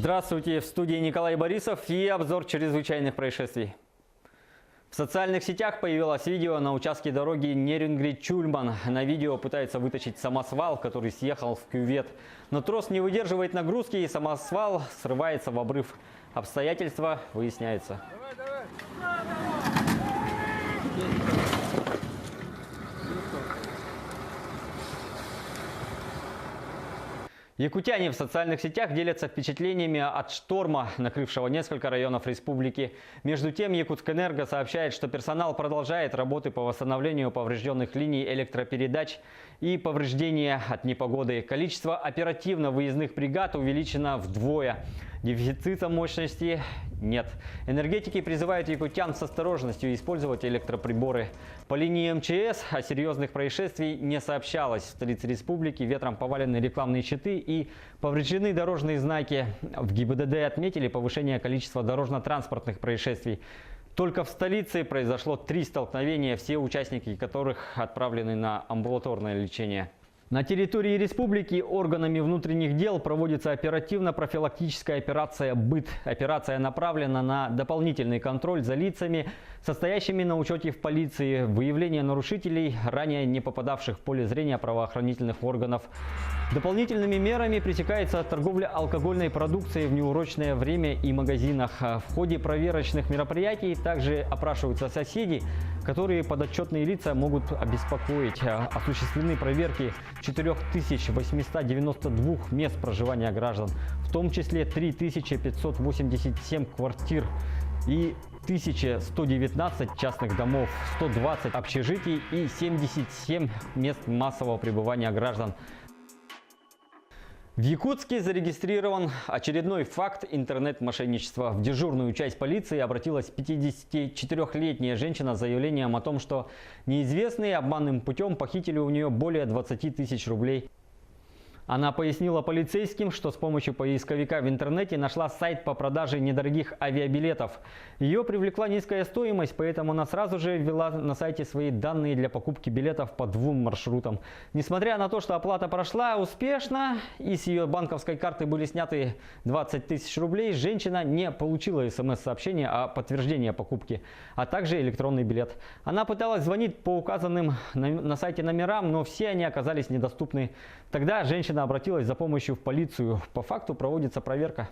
Здравствуйте, в студии Николай Борисов и обзор чрезвычайных происшествий. В социальных сетях появилось видео на участке дороги Нерюнгри-Чульман. На видео пытается вытащить самосвал, который съехал в кювет. Но трос не выдерживает нагрузки и самосвал срывается в обрыв. Обстоятельства выясняются. Якутяне в социальных сетях делятся впечатлениями от шторма, накрывшего несколько районов республики. Между тем, Якутскэнерго сообщает, что персонал продолжает работы по восстановлению поврежденных линий электропередач и повреждения от непогоды. Количество оперативно-выездных бригад увеличено вдвое. Дефицита мощности нет. Энергетики призывают якутян с осторожностью использовать электроприборы. По линии МЧС о серьезных происшествиях не сообщалось. В столице республики ветром повалены рекламные щиты и повреждены дорожные знаки. В ГИБДД отметили повышение количества дорожно-транспортных происшествий. Только в столице произошло 3 столкновения, все участники которых отправлены на амбулаторное лечение. На территории республики органами внутренних дел проводится оперативно-профилактическая операция «Быт». Операция направлена на дополнительный контроль за лицами, состоящими на учете в полиции, выявление нарушителей, ранее не попадавших в поле зрения правоохранительных органов. Дополнительными мерами пресекается торговля алкогольной продукцией в неурочное время и магазинах. В ходе проверочных мероприятий также опрашиваются соседи, которые подотчетные лица могут обеспокоить. Осуществлены проверки 4892 мест проживания граждан, в том числе 3587 квартир и 1119 частных домов, 120 общежитий и 77 мест массового пребывания граждан. В Якутске зарегистрирован очередной факт интернет-мошенничества. В дежурную часть полиции обратилась 54-летняя женщина с заявлением о том, что неизвестные обманным путем похитили у нее более 20 тысяч рублей. Она пояснила полицейским, что с помощью поисковика в интернете нашла сайт по продаже недорогих авиабилетов. Ее привлекла низкая стоимость, поэтому она сразу же ввела на сайте свои данные для покупки билетов по 2 маршрутам. Несмотря на то, что оплата прошла успешно и с ее банковской карты были сняты 20 тысяч рублей, женщина не получила смс-сообщение о подтверждении покупки, а также электронный билет. Она пыталась звонить по указанным на сайте номерам, но все они оказались недоступны. Тогда женщина обратилась за помощью в полицию. По факту проводится проверка.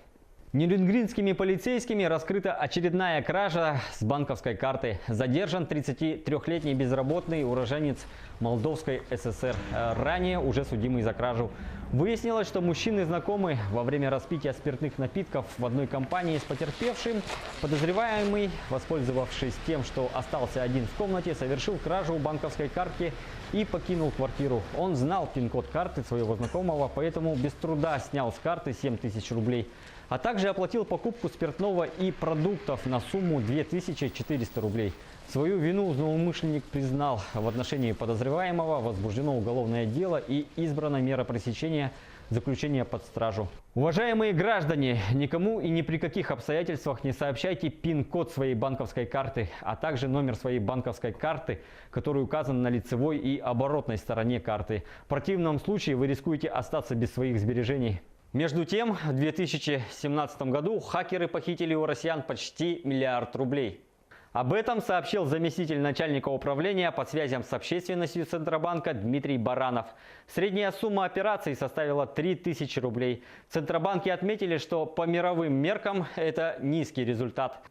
Нерюнгринскими полицейскими раскрыта очередная кража с банковской карты. Задержан 33-летний безработный уроженец Молдовской ССР, ранее уже судимый за кражу. Выяснилось, что мужчины знакомы. Во время распития спиртных напитков в одной компании с потерпевшим подозреваемый, воспользовавшись тем, что остался один в комнате, совершил кражу банковской карты и покинул квартиру. Он знал пин-код карты своего знакомого, поэтому без труда снял с карты 7 тысяч рублей. А также оплатил покупку спиртного и продуктов на сумму 2400 рублей. Свою вину злоумышленник признал. В отношении подозреваемого возбуждено уголовное дело и избрана мера пресечения заключения под стражу. Уважаемые граждане, никому и ни при каких обстоятельствах не сообщайте пин-код своей банковской карты, а также номер своей банковской карты, который указан на лицевой и оборотной стороне карты. В противном случае вы рискуете остаться без своих сбережений. Между тем, в 2017 году хакеры похитили у россиян почти 1 миллиард рублей. Об этом сообщил заместитель начальника управления по связям с общественностью Центробанка Дмитрий Баранов. Средняя сумма операций составила 3000 рублей. В Центробанке отметили, что по мировым меркам это низкий результат.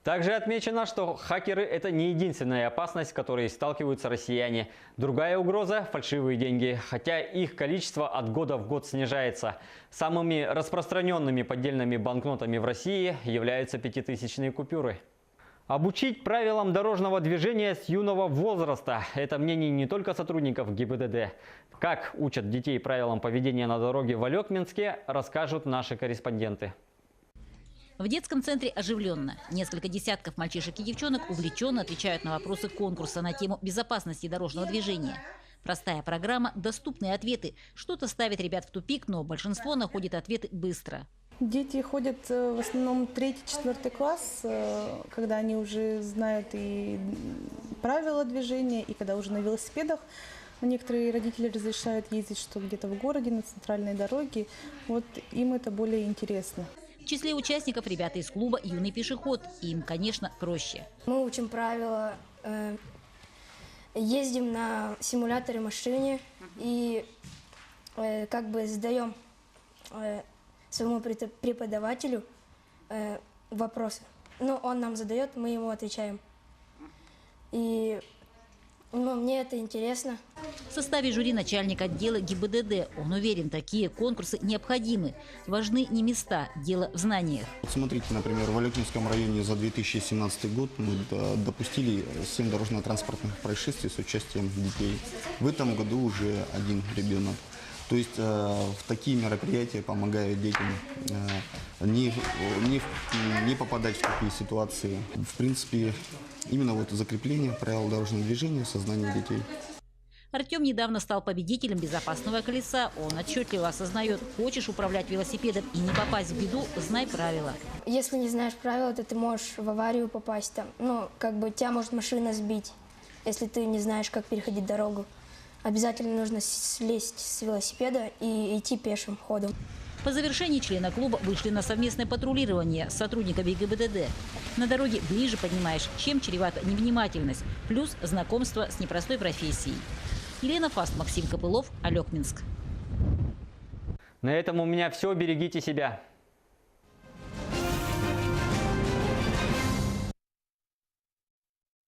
Также отмечено, что хакеры – это не единственная опасность, с которой сталкиваются россияне. Другая угроза – фальшивые деньги, хотя их количество от года в год снижается. Самыми распространенными поддельными банкнотами в России являются 5000-е купюры. Обучить правилам дорожного движения с юного возраста – это мнение не только сотрудников ГИБДД. Как учат детей правилам поведения на дороге в Алекминске, расскажут наши корреспонденты. В детском центре оживленно. Несколько десятков мальчишек и девчонок увлеченно отвечают на вопросы конкурса на тему безопасности дорожного движения. Простая программа, доступные ответы. Что-то ставит ребят в тупик, но большинство находит ответы быстро. Дети ходят в основном 3-4 класс, когда они уже знают и правила движения, и когда уже на велосипедах. Некоторые родители разрешают ездить, что где-то в городе, на центральной дороге. Вот им это более интересно. В числе участников ребята из клуба «Юный пешеход». Им, конечно, проще. Мы учим правила, ездим на симуляторе машине и как бы задаем своему преподавателю вопросы. Ну, он нам задает, мы ему отвечаем. И мне это интересно. В составе жюри начальник отдела ГИБДД. Он уверен, такие конкурсы необходимы. Важны не места, дело в знаниях. Вот смотрите, например, в Алекнинском районе за 2017 год мы допустили 7 дорожно-транспортных происшествий с участием детей. В этом году уже 1 ребенок. То есть в такие мероприятия помогают детям не попадать в такие ситуации. В принципе, именно вот закрепление правил дорожного движения в сознании детей. Артем недавно стал победителем безопасного колеса. Он отчетливо осознает, хочешь управлять велосипедом и не попасть в беду, знай правила. Если не знаешь правила, то ты можешь в аварию попасть. Там. Ну, как бы тебя может машина сбить, если ты не знаешь, как переходить дорогу. Обязательно нужно слезть с велосипеда и идти пешим ходом. По завершении члены клуба вышли на совместное патрулирование с сотрудниками ГИБДД. На дороге ближе понимаешь, чем чревата невнимательность, плюс знакомство с непростой профессией. Елена Фаст, Максим Копылов, Алекминск. На этом у меня все. Берегите себя.